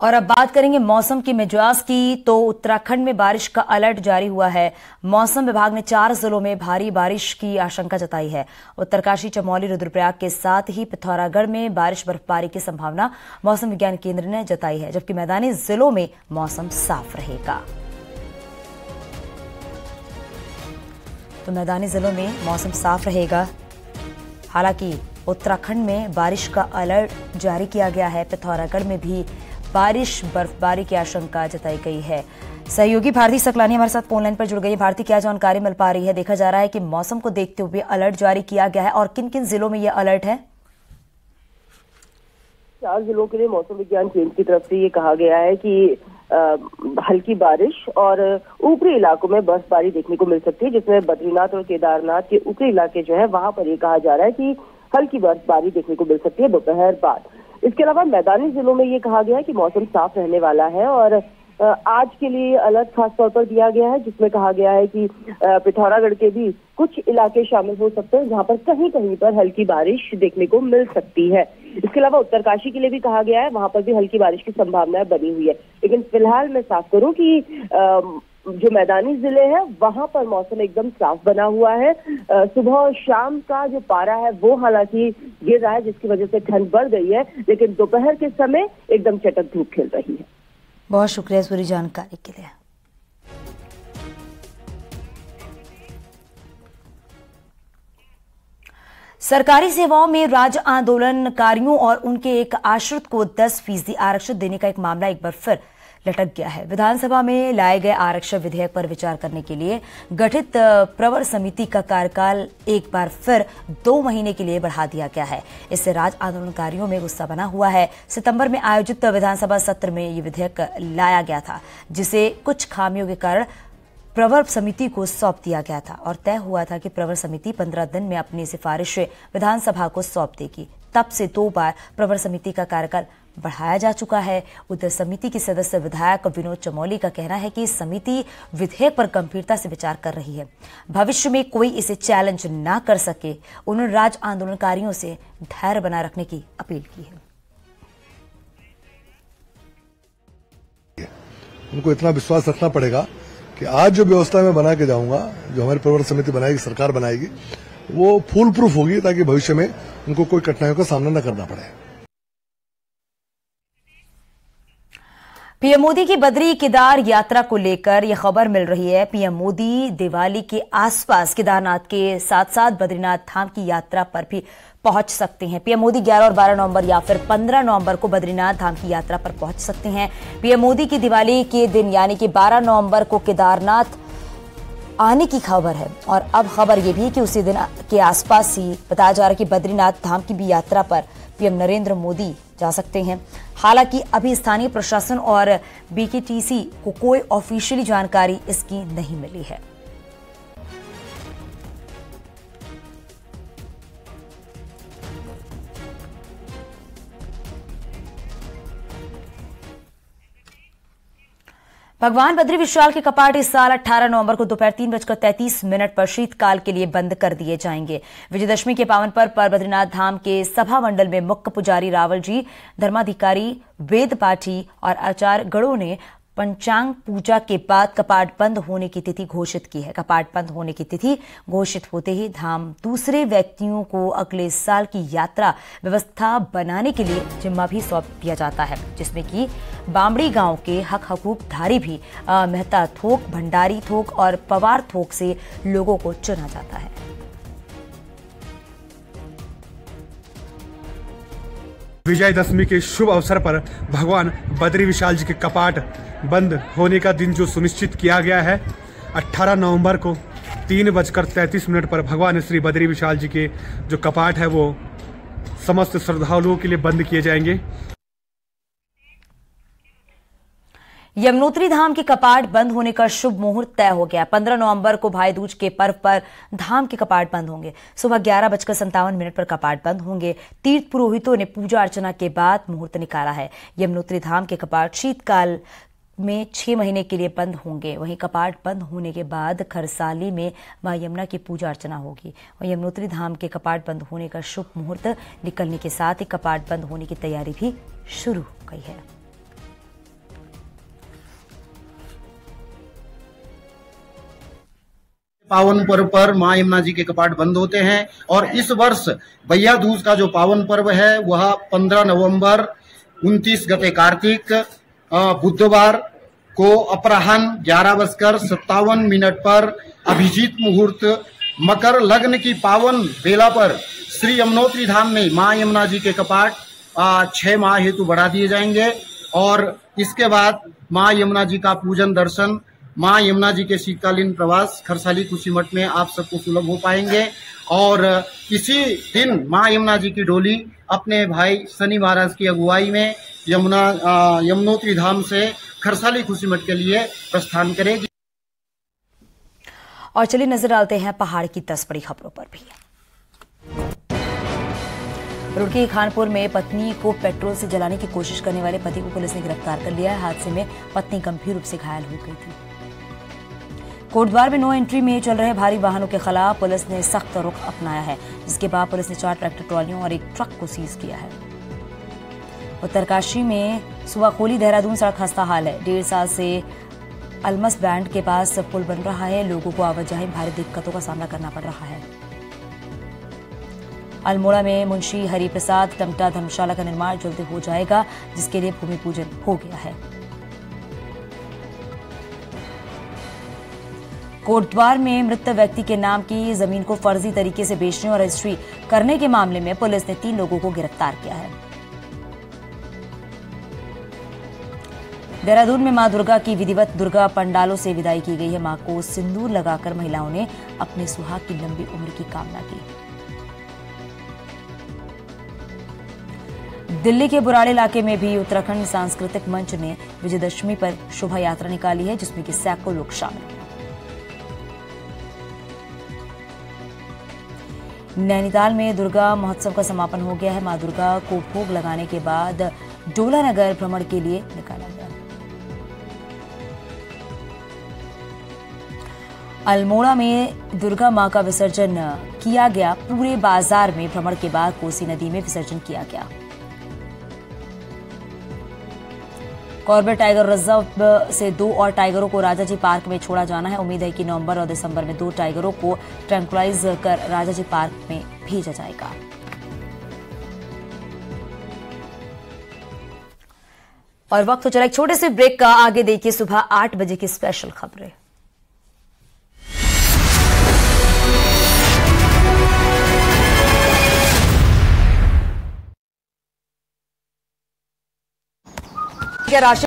और अब बात करेंगे मौसम की मिजाज की। तो उत्तराखंड में बारिश का अलर्ट जारी हुआ है। मौसम विभाग ने 4 जिलों में भारी बारिश की आशंका जताई है। उत्तरकाशी, चमोली, रुद्रप्रयाग के साथ ही पिथौरागढ़ में बारिश बर्फबारी की संभावना मौसम विज्ञान केंद्र ने जताई है, जबकि मैदानी जिलों में मौसम साफ रहेगा। तो मैदानी जिलों में मौसम साफ रहेगा। हालांकि उत्तराखंड में बारिश का अलर्ट जारी किया गया है। पिथौरागढ़ में भी बारिश बर्फबारी की आशंका जताई गई है। सहयोगी भारती सकलानी हमारे साथ फोनलाइन पर जुड़ गई। भारती, क्या जानकारी मिल पा रही है? देखा जा रहा है कि मौसम को देखते हुए अलर्ट जारी किया गया है, और किन किन जिलों में यह अलर्ट है? 4 जिलों के लिए मौसम विज्ञान केंद्र की तरफ से ये कहा गया है कि हल्की बारिश और ऊपरी इलाकों में बर्फबारी देखने को मिल सकती है, जिसमें बद्रीनाथ और केदारनाथ के ऊपरी इलाके जो है वहां पर ये कहा जा रहा है कि हल्की बर्फबारी देखने को मिल सकती है दोपहर बाद। इसके अलावा मैदानी जिलों में ये कहा गया है कि मौसम साफ रहने वाला है, और आज के लिए अलर्ट खास तौर पर दिया गया है, जिसमें कहा गया है कि पिथौरागढ़ के भी कुछ इलाके शामिल हो सकते हैं जहां पर कहीं कहीं पर हल्की बारिश देखने को मिल सकती है। इसके अलावा उत्तरकाशी के लिए भी कहा गया है, वहां पर भी हल्की बारिश की संभावनाएं बनी हुई है। लेकिन फिलहाल मैं साफ करूं कि जो मैदानी जिले हैं वहां पर मौसम एकदम साफ बना हुआ है। सुबह और शाम का जो पारा है वो हालांकि गिर रहा है, जिसकी वजह से ठंड बढ़ गई है, लेकिन दोपहर के समय एकदम चटक धूप खिल रही है। बहुत शुक्रिया इस पूरी जानकारी के लिए। सरकारी सेवाओं में राज्य आंदोलनकारियों और उनके एक आश्रित को 10% आरक्षण देने का एक मामला एक बार फिर लटक गया है। विधानसभा में लाए गए आरक्षण विधेयक पर विचार करने के लिए गठित प्रवर समिति का कार्यकाल एक बार फिर 2 महीने के लिए बढ़ा दिया गया है। इससे राज्य आंदोलनकारियों में गुस्सा बना हुआ है। सितंबर में आयोजित विधानसभा सत्र में ये विधेयक लाया गया था, जिसे कुछ खामियों के कारण प्रवर समिति को सौंप दिया गया था, और तय हुआ था कि प्रवर समिति 15 दिन में अपनी सिफारिशें विधानसभा को सौंप देगी। तब से 2 बार प्रवर समिति का कार्यकाल बढ़ाया जा चुका है। उधर समिति के सदस्य विधायक विनोद चमोली का कहना है कि समिति विधेयक पर गंभीरता से विचार कर रही है। भविष्य में कोई इसे चैलेंज ना कर सके, उन्होंने राज्य आंदोलनकारियों से धैर्य बनाए रखने की अपील की है। उनको इतना विश्वास रखना पड़ेगा कि आज जो व्यवस्था मैं बना के जाऊंगा, जो हमारी प्रवर समिति बनाएगी, सरकार बनाएगी, वो फूल प्रूफ होगी, ताकि भविष्य में उनको कोई कठिनाइयों का सामना न करना पड़े। पीएम मोदी की बद्री केदार यात्रा को लेकर यह खबर मिल रही है। पीएम मोदी दिवाली के आसपास केदारनाथ के साथ साथ बद्रीनाथ धाम की यात्रा पर भी पहुंच सकते हैं। पीएम मोदी 11 और 12 नवंबर या फिर 15 नवंबर को बद्रीनाथ धाम की यात्रा पर पहुंच सकते हैं। पीएम मोदी की दिवाली के दिन यानी कि 12 नवंबर को केदारनाथ आने की खबर है, और अब खबर यह भी कि उसी दिन के आसपास ही बताया जा रहा है कि बद्रीनाथ धाम की भी यात्रा पर पीएम नरेंद्र मोदी जा सकते हैं। हालांकि अभी स्थानीय प्रशासन और बीकेटीसी को कोई ऑफिशियली जानकारी इसकी नहीं मिली है। भगवान बद्री विशाल के कपाट इस साल 18 नवंबर को दोपहर 3:33 पर शीतकाल के लिए बंद कर दिए जाएंगे। विजयदशमी के पावन पर्व पर बद्रीनाथ धाम के सभा मंडल में मुख्य पुजारी रावल जी, धर्माधिकारी, वेद पाठी और आचार्य गणों ने पंचांग पूजा के बाद कपाट बंद होने की तिथि घोषित की है। कपाट बंद होने की तिथि घोषित होते ही धाम दूसरे व्यक्तियों को अगले साल की यात्रा व्यवस्था बनाने के लिए जिम्मा भी सौंप दिया जाता है, जिसमें कि बामड़ी गांव के हक हकूकधारी भी मेहता थोक, भंडारी थोक और पवार थोक से लोगों को चुना जाता है। विजयदशमी के शुभ अवसर पर भगवान बद्री विशाल जी के कपाट बंद होने का दिन जो सुनिश्चित किया गया है, 18 नवंबर को 3:33 पर भगवान श्री बद्री विशाल जी के जो कपाट है वो समस्त श्रद्धालुओं के लिए बंद किए जाएंगे। यमुनोत्री धाम के कपाट बंद होने का शुभ मुहूर्त तय हो गया। 15 नवंबर को भाई दूज के पर्व पर धाम के कपाट बंद होंगे। सुबह 11:57 पर कपाट बंद होंगे। तीर्थ पुरोहितों ने पूजा अर्चना के बाद मुहूर्त निकाला है। यमुनोत्री धाम के कपाट शीतकाल में 6 महीने के लिए बंद होंगे। वहीं कपाट बंद होने के बाद खरसाली में मां यमुना की पूजा अर्चना होगी। वहीं यमुनोत्री धाम के कपाट बंद होने का शुभ मुहूर्त निकलने के साथ ही कपाट बंद होने की तैयारी भी शुरू हो गई है। पावन पर्व पर मां यमुना जी के कपाट बंद होते हैं। और इस वर्ष भैया दूज का जो पावन पर्व है वह 15 नवंबर 29 गते कार्तिक बुधवार को अपराह्न 11:57 पर अभिजीत मुहूर्त मकर लग्न की पावन बेला पर श्री यमुनोत्री धाम में मां यमुना जी के कपाट 6 माह हेतु बढ़ा दिए जाएंगे। और इसके बाद मां यमुना जी का पूजन दर्शन, मां यमुना जी के शीतकालीन प्रवास खरसाली कुशीमठ में आप सबको सुलभ हो पाएंगे। और इसी दिन मां यमुना जी की डोली अपने भाई शनि महाराज की अगुवाई में यमुनोत्री धाम से खरसाली कुशीमठ के लिए प्रस्थान करेगी। और चलिए नजर डालते हैं पहाड़ की 10 बड़ी खबरों पर भी। रुड़की खानपुर में पत्नी को पेट्रोल से जलाने की कोशिश करने वाले पति को पुलिस ने गिरफ्तार कर लिया है। हादसे में पत्नी गंभीर रूप से घायल हो गई थी। कोटद्वार में नो एंट्री में चल रहे भारी वाहनों के खिलाफ पुलिस ने सख्त रुख अपनाया है, जिसके बाद पुलिस ने 4 ट्रैक्टर ट्रॉलियों और 1 ट्रक को सीज किया है। उत्तरकाशी में सुवाखोली देहरादून सड़क खस्ता हाल है। 1.5 साल से अलमस बैंड के पास पुल बन रहा है। लोगों को आवाजाही में भारी दिक्कतों का सामना करना पड़ रहा है। अल्मोड़ा में मुंशी हरिप्रसाद टमटा धर्मशाला का निर्माण जल्द हो जाएगा, जिसके लिए भूमि पूजन हो गया है। कोटद्वार में मृत व्यक्ति के नाम की जमीन को फर्जी तरीके से बेचने और रजिस्ट्री करने के मामले में पुलिस ने 3 लोगों को गिरफ्तार किया है। देहरादून में मां दुर्गा की विधिवत दुर्गा पंडालों से विदाई की गई है। मां को सिंदूर लगाकर महिलाओं ने अपने सुहाग की लंबी उम्र की कामना की। दिल्ली के बुराड़े इलाके में भी उत्तराखंड सांस्कृतिक मंच ने विजयदशमी पर शोभा यात्रा निकाली है, जिसमें कि सैकड़ों लोग शामिल हुए। नैनीताल में दुर्गा महोत्सव का समापन हो गया है। मां दुर्गा को भोग लगाने के बाद डोला नगर भ्रमण के लिए निकाला गया। अल्मोड़ा में दुर्गा मां का विसर्जन किया गया। पूरे बाजार में भ्रमण के बाद कोसी नदी में विसर्जन किया गया। कॉर्बेट टाइगर रिजर्व से 2 और टाइगरों को राजाजी पार्क में छोड़ा जाना है। उम्मीद है कि नवंबर और दिसंबर में 2 टाइगरों को ट्रैंकुलाइज कर राजाजी पार्क में भेजा जाएगा। और वक्त हो चला एक छोटे से ब्रेक का। आगे देखिए सुबह 8 बजे की स्पेशल खबरें। राशि